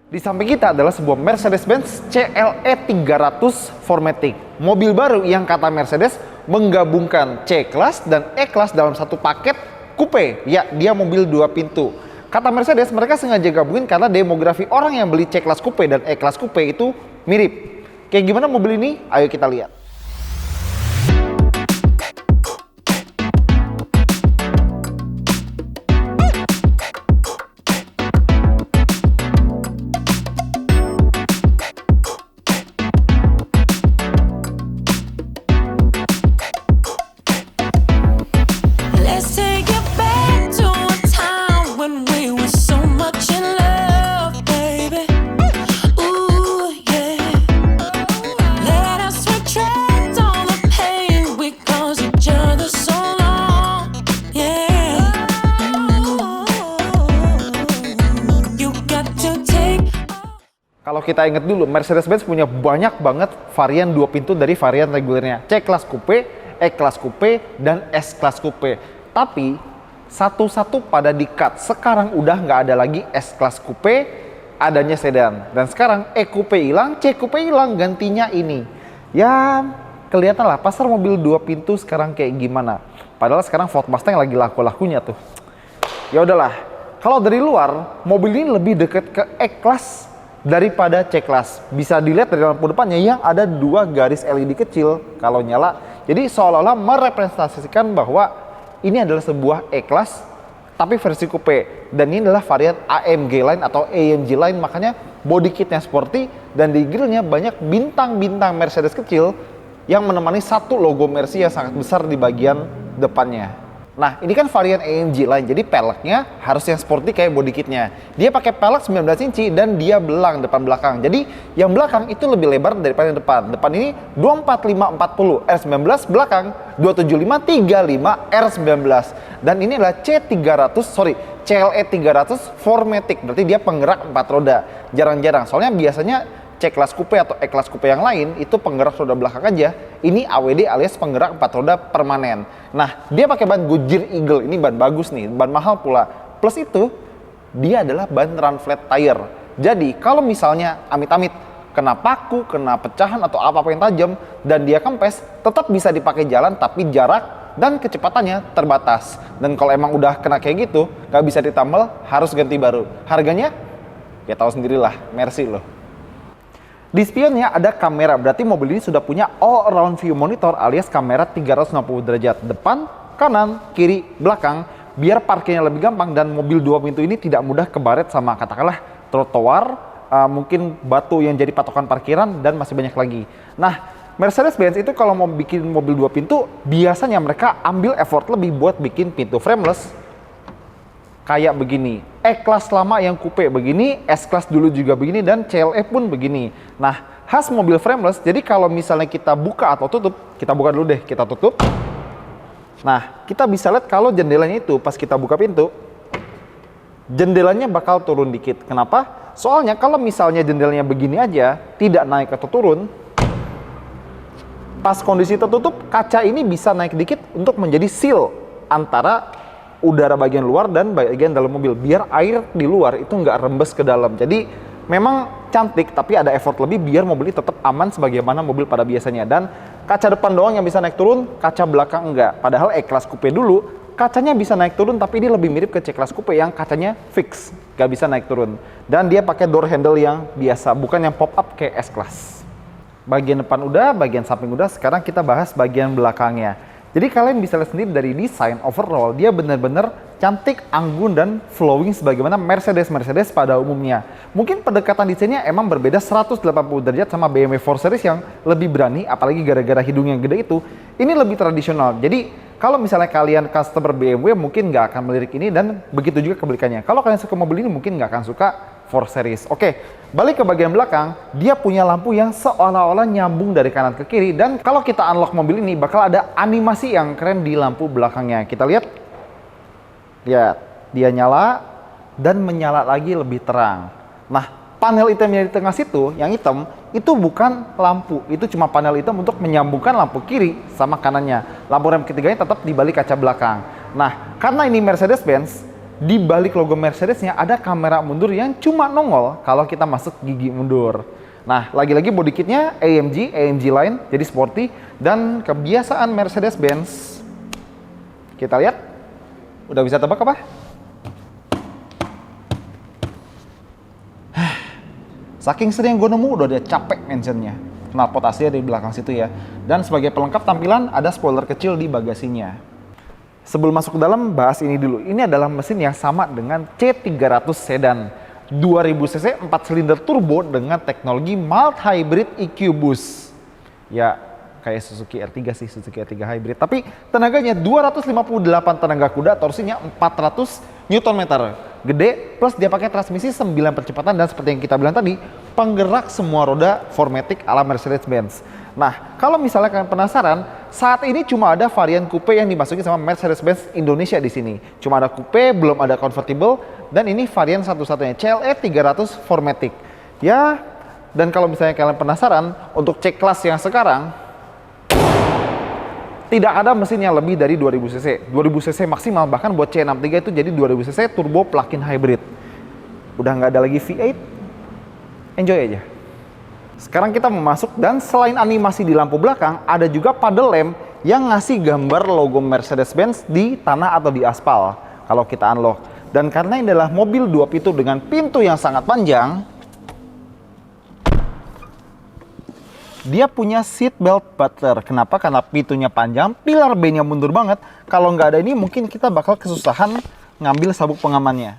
Di samping kita adalah sebuah Mercedes-Benz CLE 300 4MATIC. Mobil baru yang kata Mercedes menggabungkan C-Class dan E-Class dalam satu paket coupe. Ya, dia mobil 2 pintu. Kata Mercedes, mereka sengaja gabungin karena demografi orang yang beli C-Class coupe dan E-Class coupe itu mirip. Kayak gimana mobil ini? Ayo kita lihat. Kalau kita ingat dulu, Mercedes-Benz punya banyak banget varian 2 pintu dari varian regulernya. C-Class Coupe, E-Class Coupe, dan S-Class Coupe. Tapi, satu-satu pada di-cut. Sekarang udah nggak ada lagi S-Class Coupe, adanya sedan. Dan sekarang E-Coupe hilang, C-Coupe hilang, gantinya ini. Ya, kelihatan lah pasar mobil 2 pintu sekarang kayak gimana. Padahal sekarang Ford Mustang lagi laku-lakunya tuh. Ya udahlah, kalau dari luar, mobil ini lebih deket ke E-Class daripada C-Class. Bisa dilihat dari lampu depannya yang ada 2 garis LED kecil kalau nyala. Jadi seolah-olah merepresentasikan bahwa ini adalah sebuah E-Class tapi versi coupe. Dan ini adalah varian AMG line atau AMG line, makanya body kitnya sporty dan di grillnya banyak bintang-bintang Mercedes kecil yang menemani satu logo Mercy yang sangat besar di bagian depannya. Nah, ini kan varian AMG line, jadi peleknya harus yang sporty kayak body kitnya. Dia pakai pelek 19 inci dan dia belang depan belakang. Jadi yang belakang itu lebih lebar daripada yang depan. Depan ini 245/40 R19, belakang 275/35 R19. Dan ini adalah CLE 300 4MATIC, berarti dia penggerak 4 roda. Jarang-jarang, soalnya biasanya C-Class Coupe atau E-Class Coupe yang lain itu penggerak roda belakang aja. Ini AWD alias penggerak 4 roda permanen. Nah, dia pakai ban Goodyear Eagle. Ini ban bagus nih, ban mahal pula. Plus itu, dia adalah ban run flat tire. Jadi, kalau misalnya amit-amit kena paku, kena pecahan atau apa-apa yang tajam dan dia kempes, tetap bisa dipakai jalan tapi jarak dan kecepatannya terbatas. Dan kalau emang udah kena kayak gitu, nggak bisa ditambal, harus ganti baru. Harganya? Ya tahu sendirilah, Mercy loh. Di spionnya ada kamera, berarti mobil ini sudah punya all around view monitor alias kamera 360 derajat depan, kanan, kiri, belakang, biar parkirnya lebih gampang dan mobil 2 pintu ini tidak mudah kebaret sama katakanlah trotoar, mungkin batu yang jadi patokan parkiran dan masih banyak lagi. Nah, Mercedes-Benz itu kalau mau bikin mobil 2 pintu, biasanya mereka ambil effort lebih buat bikin pintu frameless kayak begini. E-Class lama yang coupe begini, S-Class dulu juga begini, dan CLE pun begini. Nah, khas mobil frameless, jadi kalau misalnya kita buka atau tutup, kita buka dulu deh, kita tutup. Nah, kita bisa lihat kalau jendelanya itu pas kita buka pintu, jendelanya bakal turun dikit. Kenapa? Soalnya kalau misalnya jendelanya begini aja, tidak naik atau turun, pas kondisi tertutup, kaca ini bisa naik dikit untuk menjadi seal antara udara bagian luar dan bagian dalam mobil, biar air di luar itu nggak rembes ke dalam. Jadi memang cantik tapi ada effort lebih biar mobil ini tetap aman sebagaimana mobil pada biasanya. Dan kaca depan doang yang bisa naik turun, kaca belakang enggak. Padahal E-Class Coupe dulu kacanya bisa naik turun, tapi dia lebih mirip ke C-Class Coupe yang kacanya fix, nggak bisa naik turun. Dan dia pakai door handle yang biasa, bukan yang pop up kayak S-Class. Bagian depan udah, bagian samping udah, sekarang kita bahas bagian belakangnya. Jadi kalian bisa lihat sendiri dari desain overall, dia benar-benar cantik, anggun, dan flowing sebagaimana Mercedes pada umumnya. Mungkin pendekatan desainnya emang berbeda 180 derajat sama BMW 4 Series yang lebih berani, apalagi gara-gara hidung yang gede itu. Ini lebih tradisional. Jadi kalau misalnya kalian customer BMW mungkin nggak akan melirik ini, dan begitu juga kebalikannya. Kalau kalian suka mobil ini mungkin nggak akan suka 4 Series. Oke, balik ke bagian belakang, dia punya lampu yang seolah-olah nyambung dari kanan ke kiri, dan kalau kita unlock mobil ini bakal ada animasi yang keren di lampu belakangnya. Kita lihat, ya dia nyala dan menyala lagi lebih terang. Nah, panel hitam yang di tengah situ, yang hitam, itu bukan lampu, itu cuma panel hitam untuk menyambungkan lampu kiri sama kanannya. Lampu rem ketiganya tetap di balik kaca belakang. Nah, karena ini Mercedes-Benz, di balik logo Mercedesnya ada kamera mundur yang cuma nongol kalau kita masuk gigi mundur. Nah, lagi-lagi body kitnya AMG line, jadi sporty. Dan kebiasaan Mercedes-Benz, kita lihat, udah bisa tebak apa? Saking sering gue nemu, udah dia capek mentionnya. Knalpot AC di belakang situ ya. Dan sebagai pelengkap tampilan, ada spoiler kecil di bagasinya. Sebelum masuk ke dalam, bahas ini dulu. Ini adalah mesin yang sama dengan C300 sedan. 2000 cc 4 silinder turbo dengan teknologi mild hybrid EQ Boost. Ya, kayak Suzuki R3 sih, Suzuki R3 hybrid. Tapi tenaganya 258 tenaga kuda, torsinya 400 Nm. Gede, plus dia pakai transmisi 9 percepatan dan seperti yang kita bilang tadi, penggerak semua roda 4MATIC ala Mercedes-Benz. Nah, kalau misalnya kalian penasaran, saat ini cuma ada varian coupe yang dimasuki sama Mercedes-Benz Indonesia di sini. Cuma ada coupe, belum ada convertible, dan ini varian satu-satunya CLE 300 4MATIC. Ya, dan kalau misalnya kalian penasaran, untuk C-Class yang sekarang, tidak ada mesin yang lebih dari 2000 cc. 2000 cc maksimal, bahkan buat C63 itu jadi 2000 cc turbo plug-in hybrid. Udah nggak ada lagi V8, enjoy aja. Sekarang kita mau masuk, dan selain animasi di lampu belakang, ada juga paddle lamp yang ngasih gambar logo Mercedes-Benz di tanah atau di aspal kalau kita unlock. Dan karena ini adalah mobil 2 pintu dengan pintu yang sangat panjang, dia punya seat belt buckler. Kenapa? Karena pintunya panjang, pilar B-nya mundur banget. Kalau nggak ada ini, mungkin kita bakal kesusahan ngambil sabuk pengamannya.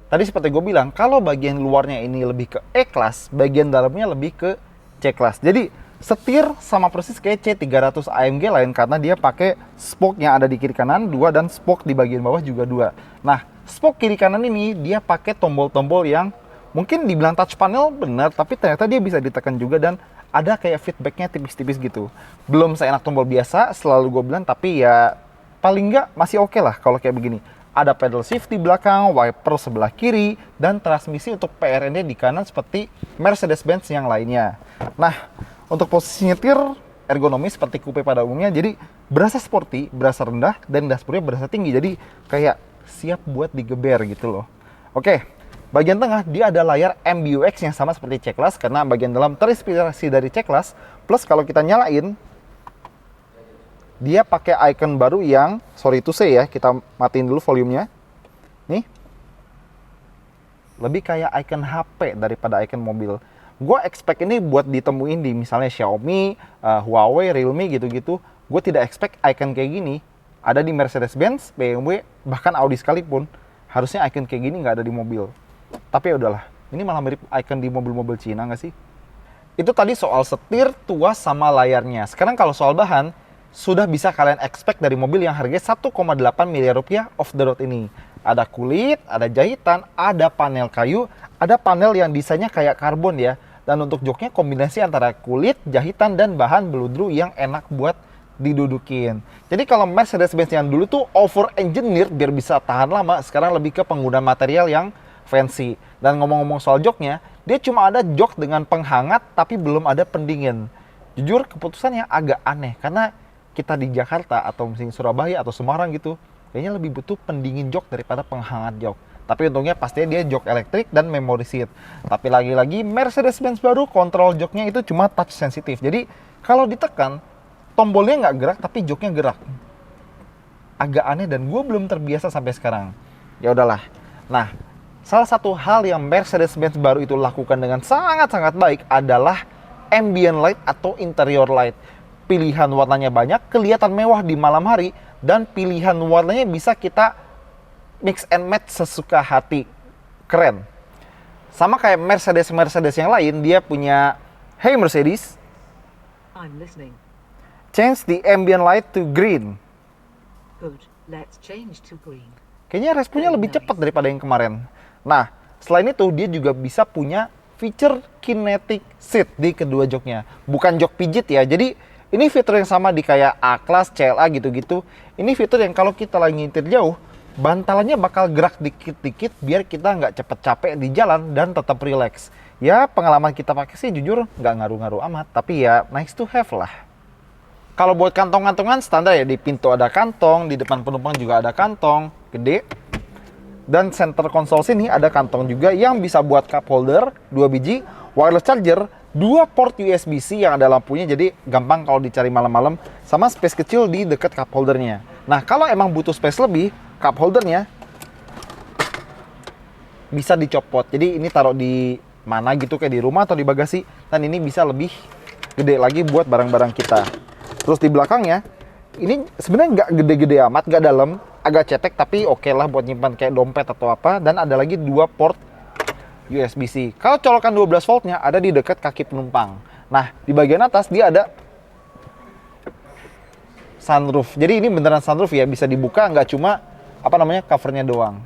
Tadi seperti gue bilang, kalau bagian luarnya ini lebih ke E-Class, bagian dalamnya lebih ke C-Class. Jadi setir sama persis kayak C300 AMG lain, karena dia pakai spoke yang ada di kiri kanan 2 dan spoke di bagian bawah juga 2. Nah, spoke kiri kanan ini dia pakai tombol-tombol yang mungkin dibilang touch panel benar, tapi ternyata dia bisa ditekan juga dan ada kayak feedbacknya tipis-tipis gitu. Belum seenak tombol biasa, selalu gue bilang, tapi ya paling nggak masih oke lah kalau kayak begini. Ada pedal shift di belakang, wiper sebelah kiri, dan transmisi untuk PRN di kanan seperti Mercedes-Benz yang lainnya. Nah, untuk posisi nyetir ergonomis seperti coupe pada umumnya, jadi berasa sporty, berasa rendah, dan dashboardnya berasa tinggi. Jadi kayak siap buat digeber gitu loh. Oke, bagian tengah dia ada layar MBUX yang sama seperti C-Class, karena bagian dalam terinspirasi dari C-Class. Plus kalau kita nyalain, dia pakai icon baru yang, sorry to say ya, kita matiin dulu volumenya. Nih, lebih kayak icon HP daripada icon mobil. Gue expect ini buat ditemuin di misalnya Xiaomi, Huawei, Realme gitu-gitu. Gue tidak expect icon kayak gini ada di Mercedes-Benz, BMW, bahkan Audi sekalipun. Harusnya icon kayak gini nggak ada di mobil. Tapi ya udahlah, ini malah mirip icon di mobil-mobil Cina nggak sih? Itu tadi soal setir, tuas, sama layarnya. Sekarang kalau soal bahan, sudah bisa kalian expect dari mobil yang harganya 1,8 miliar rupiah off the road ini. Ada kulit, ada jahitan, ada panel kayu, ada panel yang desainnya kayak karbon ya. Dan untuk joknya kombinasi antara kulit, jahitan, dan bahan beludru yang enak buat didudukin. Jadi kalau Mercedes-Benz yang dulu tuh over engineered biar bisa tahan lama, sekarang lebih ke penggunaan material yang fancy. Dan ngomong-ngomong soal joknya, dia cuma ada jok dengan penghangat tapi belum ada pendingin. Jujur keputusannya agak aneh, karena kita di Jakarta atau misalnya Surabaya atau Semarang gitu, kayaknya lebih butuh pendingin jok daripada penghangat jok. Tapi untungnya pastinya dia jok elektrik dan memory seat. Tapi lagi-lagi Mercedes-Benz baru kontrol joknya itu cuma touch sensitif. Jadi kalau ditekan, tombolnya nggak gerak tapi joknya gerak. Agak aneh dan gue belum terbiasa sampai sekarang. Ya udahlah. Nah, salah satu hal yang Mercedes-Benz baru itu lakukan dengan sangat-sangat baik adalah ambient light atau interior light. Pilihan warnanya banyak, kelihatan mewah di malam hari, dan pilihan warnanya bisa kita mix and match sesuka hati. Keren. Sama kayak Mercedes yang lain, dia punya, "Hey Mercedes, I'm listening. change the ambient light to green." Good. Let's change to green. Kayaknya responnya lebih cepat daripada yang kemarin. Nah, selain itu dia juga bisa punya feature kinetic seat di kedua joknya. Bukan jok pijit ya, jadi ini fitur yang sama di kayak A-Class, CLA gitu-gitu. Ini fitur yang kalau kita lagi nyetir jauh, bantalannya bakal gerak dikit-dikit biar kita nggak cepet capek di jalan dan tetap relax. Ya pengalaman kita pakai sih jujur nggak ngaruh-ngaruh amat, tapi ya nice to have lah. Kalau buat kantong-kantongan standar ya, di pintu ada kantong, di depan penumpang juga ada kantong, gede. Dan center konsol sini ada kantong juga yang bisa buat cup holder 2 biji, wireless charger, 2 port USB-C yang ada lampunya, jadi gampang kalau dicari malam-malam, sama space kecil di dekat cup holdernya. Nah, kalau emang butuh space lebih, cup holdernya bisa dicopot. Jadi ini taruh di mana gitu, kayak di rumah atau di bagasi, dan ini bisa lebih gede lagi buat barang-barang kita. Terus di belakangnya, ini sebenarnya nggak gede-gede amat, nggak dalam, agak cetek tapi oke lah buat nyimpan kayak dompet atau apa. Dan ada lagi 2 port USB-C. Kalau colokan 12 voltnya ada di dekat kaki penumpang. Nah, di bagian atas dia ada sunroof. Jadi ini beneran sunroof ya, bisa dibuka, nggak cuma covernya doang.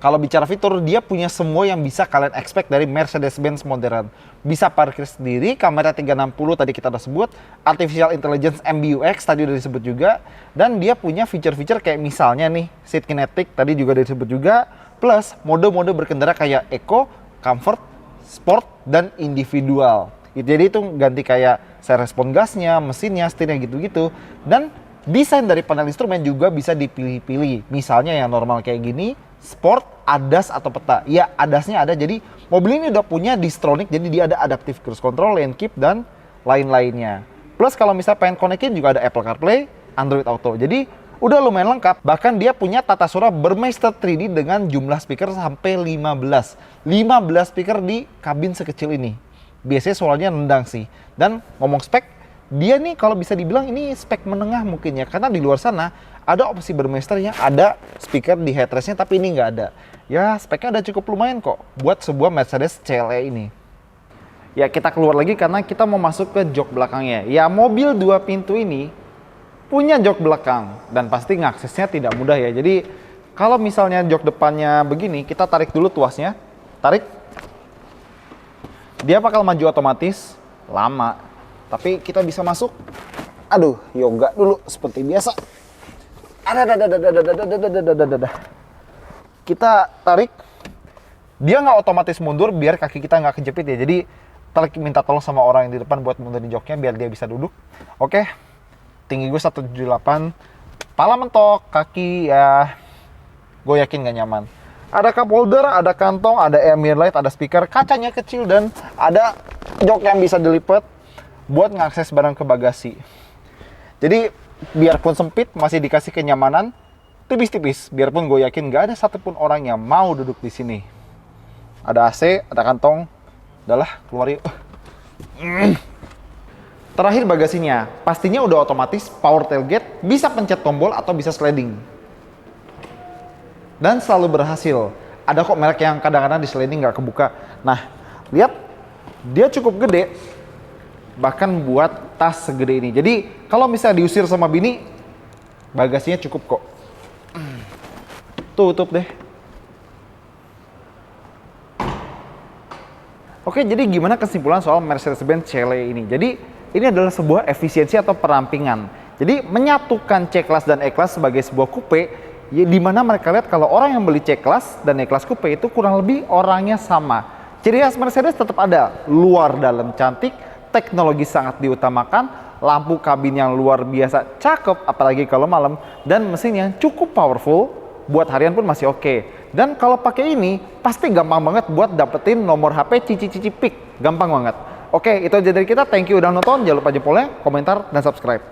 Kalau bicara fitur, dia punya semua yang bisa kalian expect dari Mercedes-Benz modern. Bisa parkir sendiri, kamera 360 tadi kita udah sebut, Artificial Intelligence MBUX tadi udah disebut juga, dan dia punya fitur-fitur kayak misalnya nih, Seat Kinetic tadi juga udah disebut juga, plus mode-mode berkendara kayak Eco, Comfort, Sport, dan Individual. Jadi itu ganti kayak saya respon gasnya, mesinnya, setirnya gitu-gitu. Dan desain dari panel instrumen juga bisa dipilih-pilih. Misalnya yang normal kayak gini, Sport, ADAS atau peta. Ya, ADAS-nya ada, jadi mobil ini udah punya Distronic, jadi dia ada Adaptive Cruise Control, Lane Keep, dan lain-lainnya. Plus kalau misalnya pengen konekin juga ada Apple CarPlay, Android Auto. Jadi udah lumayan lengkap. Bahkan dia punya tata suara bermaster 3D dengan jumlah speaker sampai 15. 15 speaker di kabin sekecil ini. Biasanya suaranya nendang sih. Dan ngomong spek, dia nih kalau bisa dibilang ini spek menengah mungkin ya. Karena di luar sana ada opsi bermaster yang ada speaker di headrestnya, tapi ini nggak ada. Ya, speknya udah cukup lumayan kok buat sebuah Mercedes CLE ini. Ya, kita keluar lagi karena kita mau masuk ke jok belakangnya. Ya, mobil 2 pintu ini punya jok belakang dan pasti ngaksesnya tidak mudah ya. Jadi, kalau misalnya jok depannya begini, kita tarik dulu tuasnya. Tarik. Dia bakal maju otomatis, lama. Tapi kita bisa masuk. Aduh, yoga dulu seperti biasa. Kita tarik, dia nggak otomatis mundur biar kaki kita nggak kejepit ya. Jadi tarik, minta tolong sama orang yang di depan buat mundurin joknya biar dia bisa duduk. Oke, tinggi gue 178, pala mentok, kaki ya gue yakin nggak nyaman. Ada cup holder, ada kantong, ada ambient light, ada speaker, kacanya kecil, dan ada jok yang bisa dilipat buat ngakses barang ke bagasi. Jadi biarpun sempit masih dikasih kenyamanan tipis-tipis. Biarpun gue yakin nggak ada satupun orang yang mau duduk di sini. Ada AC, ada kantong. Udahlah, keluar yuk. Terakhir bagasinya, pastinya udah otomatis power tailgate, bisa pencet tombol atau bisa sliding. Dan selalu berhasil. Ada kok merek yang kadang-kadang di sliding nggak kebuka. Nah, lihat, dia cukup gede. Bahkan buat tas segede ini. Jadi kalau misalnya diusir sama bini, bagasinya cukup kok. Tutup deh. Oke, jadi gimana kesimpulan soal Mercedes-Benz CLE ini? Jadi ini adalah sebuah efisiensi atau perampingan. Jadi menyatukan C-Class dan E-Class sebagai sebuah coupe, ya, di mana mereka lihat kalau orang yang beli C-Class dan E-Class coupe itu kurang lebih orangnya sama. Ciri khas Mercedes tetap ada, luar dalam cantik, teknologi sangat diutamakan, lampu kabin yang luar biasa cakep apalagi kalau malam, dan mesin yang cukup powerful, buat harian pun masih oke. Dan kalau pakai ini pasti gampang banget buat dapetin nomor HP cici-cici pik, gampang banget. Oke, itu aja dari kita, thank you udah nonton, jangan lupa jempolnya, komentar, dan subscribe.